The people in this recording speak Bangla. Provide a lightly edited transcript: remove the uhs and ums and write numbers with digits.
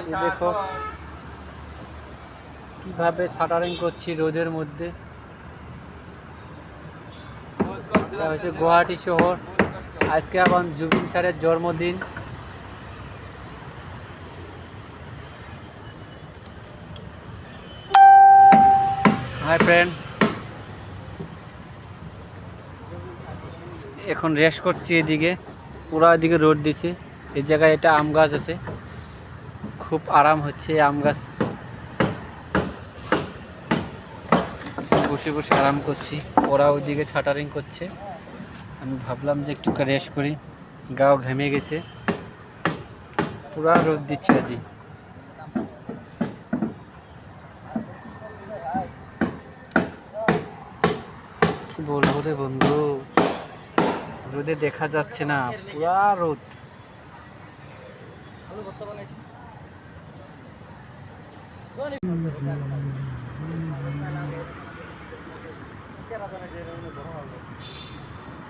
এই দেখো কিভাবে শাটারিং করছি রোদের মধ্যে। এটা হচ্ছে গুয়াহাটি শহর। আজকে এখন জুবিন স্যারের জন্মদিন। হাই ফ্রেন্ড, এখন রেস্ট করছি। এদিকে পুরো এদিকে রোদ দিছে। এই জায়গায় এটা আম গাছ আছে, খুব আরাম হচ্ছে আম গাছ বসে বসে আরাম করছি। ওরা ওইদিকে শাটারিং করছে, আমি ভাবলাম যে একটু রেস্ট করি। গাও ঘেমে গেছে, পুরা রোদ দিচ্ছে আজি। কি বলবো রে বন্ধু, রোদে দেখা যাচ্ছে না, পুরা রোদ।